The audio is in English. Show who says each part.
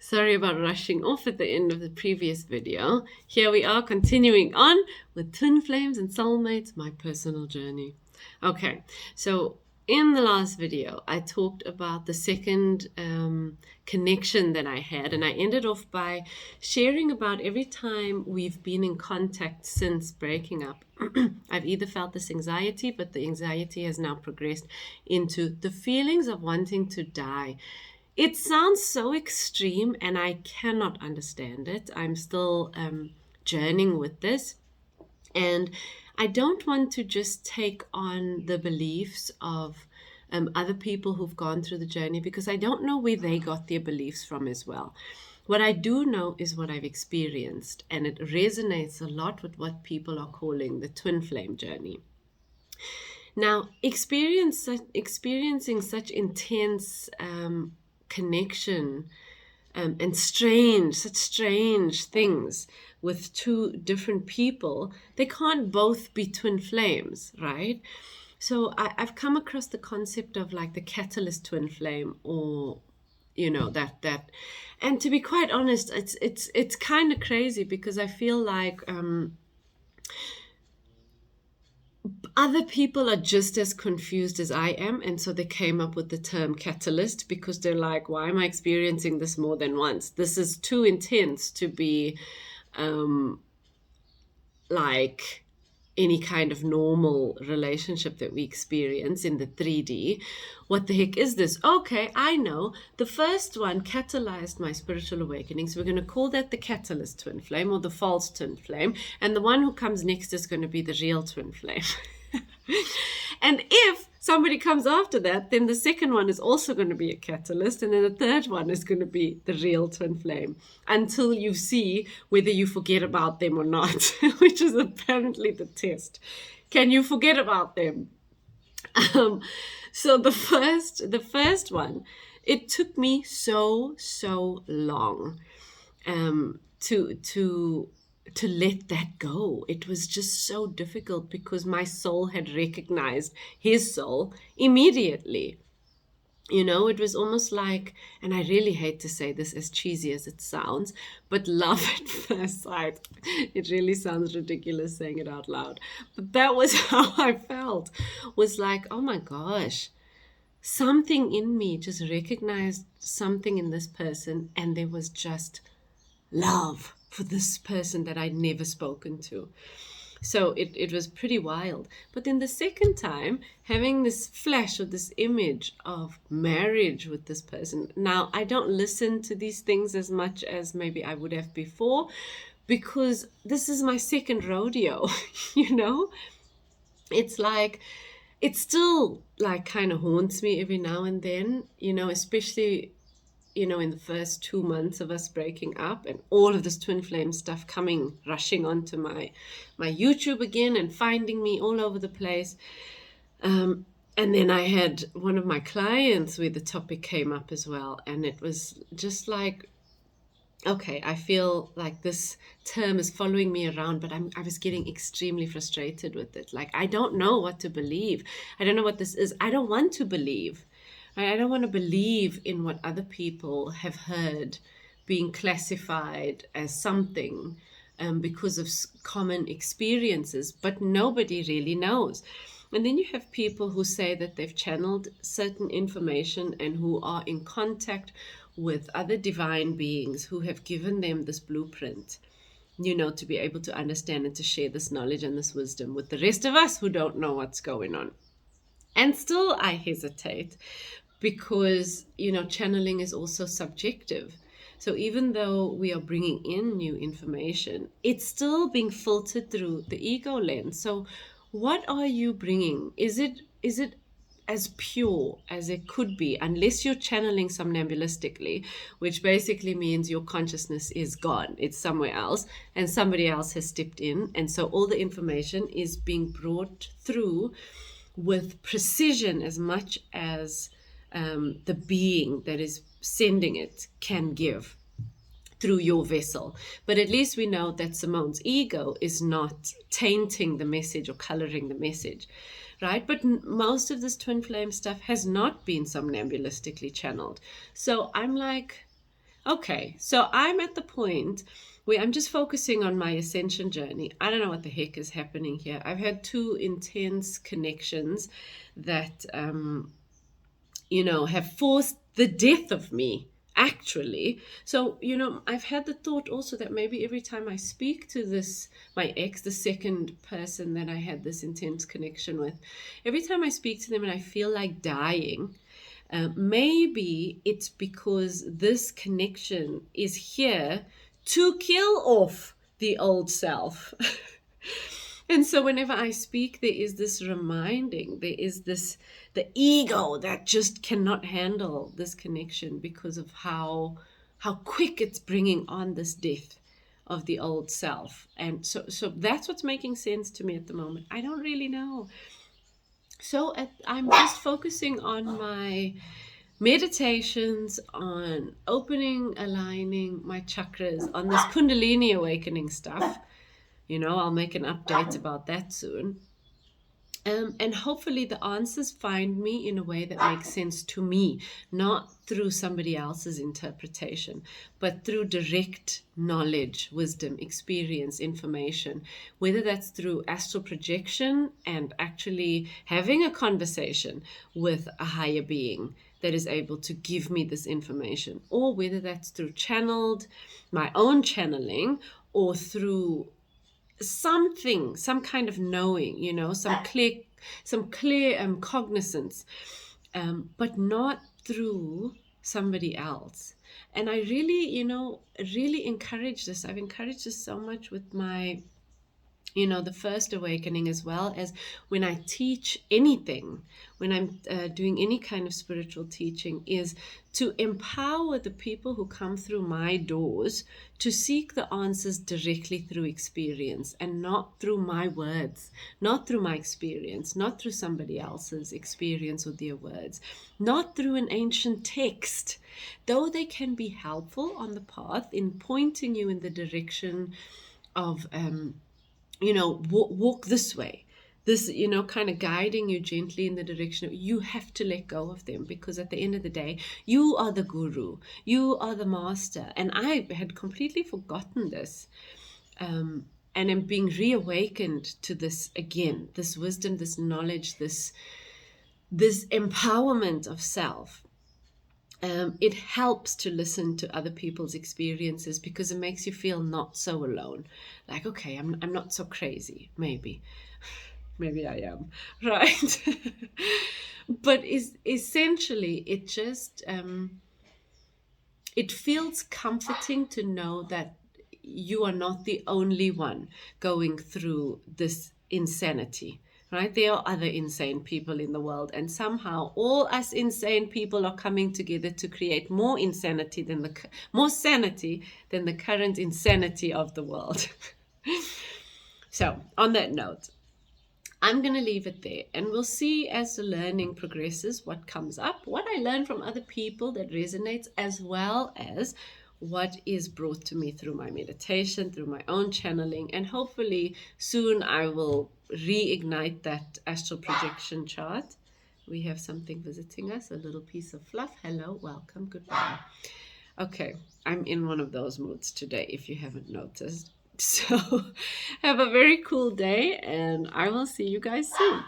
Speaker 1: Sorry about rushing off at the end of the previous video. Here we are continuing on with twin flames and soulmates, my personal journey. Okay, so in the last video, I talked about the second connection that I had, and I ended off by sharing about every time we've been in contact since breaking up. I've either felt this anxiety, but the anxiety has now progressed into the feelings of wanting to die. It sounds so extreme and I cannot understand it. I'm still journeying with this. And I don't want to just take on the beliefs of other people who've gone through the journey, because I don't know where they got their beliefs from as well. What I do know is what I've experienced, and it resonates a lot with what people are calling the twin flame journey. Now, experiencing such intense connection and such strange things with two different people, they can't both be twin flames, right? So I've come across the concept of like the catalyst twin flame, or that and to be quite honest, it's kind of crazy, because I feel like other people are just as confused as I am, and so they came up with the term catalyst, because they're like, why am I experiencing this more than once? This is too intense to be like any kind of normal relationship that we experience in the 3D. What the heck is this? Okay, I know. The first one catalyzed my spiritual awakening. So we're going to call that the catalyst twin flame, or the false twin flame. And the one who comes next is going to be the real twin flame. And if somebody comes after that, then the second one is also going to be a catalyst, and then the third one is going to be the real twin flame, until you see whether you forget about them or not, which is apparently the test. Can you forget about them? So the first one, it took me so long to let that go. It was just so difficult, because my soul had recognized his soul immediately. It was almost like, and I really hate to say this, as cheesy as it sounds, but love at first sight. It really sounds ridiculous saying it out loud, but that was how I felt. Was like, oh my gosh, something in me just recognized something in this person, and there was just love for this person that I'd never spoken to. So it was pretty wild. But then the second time, having this flash or this image of marriage with this person. Now, I don't listen to these things as much as maybe I would have before, because this is my second rodeo, It's like, it still like kind of haunts me every now and then, especially in the first 2 months of us breaking up, and all of this twin flame stuff rushing onto my YouTube again and finding me all over the place. And then I had one of my clients where the topic came up as well. And it was just like, okay, I feel like this term is following me around, but I was getting extremely frustrated with it. Like, I don't know what to believe. I don't know what this is. I don't want to believe. I don't want to believe in what other people have heard being classified as something because of common experiences, but nobody really knows. And then you have people who say that they've channeled certain information and who are in contact with other divine beings who have given them this blueprint, to be able to understand and to share this knowledge and this wisdom with the rest of us who don't know what's going on. And still I hesitate, because channeling is also subjective. So even though we are bringing in new information, it's still being filtered through the ego lens. So what are you bringing? Is it as pure as it could be, unless you're channeling somnambulistically, which basically means your consciousness is gone, it's somewhere else, and somebody else has stepped in, and so all the information is being brought through with precision as much as the being that is sending it can give through your vessel. But at least we know that Simone's ego is not tainting the message or coloring the message, right? But most of this twin flame stuff has not been somnambulistically channeled. So I'm like, Okay, so I'm at the point where I'm just focusing on my ascension journey. I don't know what the heck is happening here. I've had two intense connections that, have forced the death of me, actually. So, I've had the thought also that maybe every time I speak to this, my ex, the second person that I had this intense connection with, every time I speak to them and I feel like dying, maybe it's because this connection is here to kill off the old self. And so whenever I speak, there is this reminding, there is the ego that just cannot handle this connection because of how quick it's bringing on this death of the old self. And so that's what's making sense to me at the moment. I don't really know. So I'm just focusing on my meditations, on opening, aligning my chakras, on this Kundalini awakening stuff. I'll make an update about that soon. And hopefully the answers find me in a way that makes sense to me, not through somebody else's interpretation, but through direct knowledge, wisdom, experience, information, whether that's through astral projection and actually having a conversation with a higher being that is able to give me this information, or whether that's through my own channeling, or through something, some kind of knowing, some clear cognizance, but not through somebody else. And I really, really encourage this. I've encouraged this so much with my, the first awakening, as well as when I teach anything, when I'm doing any kind of spiritual teaching, is to empower the people who come through my doors to seek the answers directly through experience and not through my words, not through my experience, not through somebody else's experience or their words, not through an ancient text, though they can be helpful on the path in pointing you in the direction of walk this way, this, kind of guiding you gently in the direction of, you have to let go of them, because at the end of the day, you are the guru, you are the master. And I had completely forgotten this, and am being reawakened to this again, this wisdom, this knowledge, this empowerment of self. It helps to listen to other people's experiences, because it makes you feel not so alone. Like, okay, I'm not so crazy. Maybe I am, right? But essentially, it just it feels comforting to know that you are not the only one going through this insanity, right? There are other insane people in the world, and somehow all us insane people are coming together to create more insanity more sanity than the current insanity of the world. So, on that note, I'm going to leave it there, and we'll see as the learning progresses what comes up, what I learn from other people that resonates, as well as what is brought to me through my meditation, through my own channeling. And hopefully soon I will reignite that astral projection chart. We have something visiting us, a little piece of fluff. Hello, welcome, goodbye. Okay, I'm in one of those moods today, if you haven't noticed. So have a very cool day, and I will see you guys soon.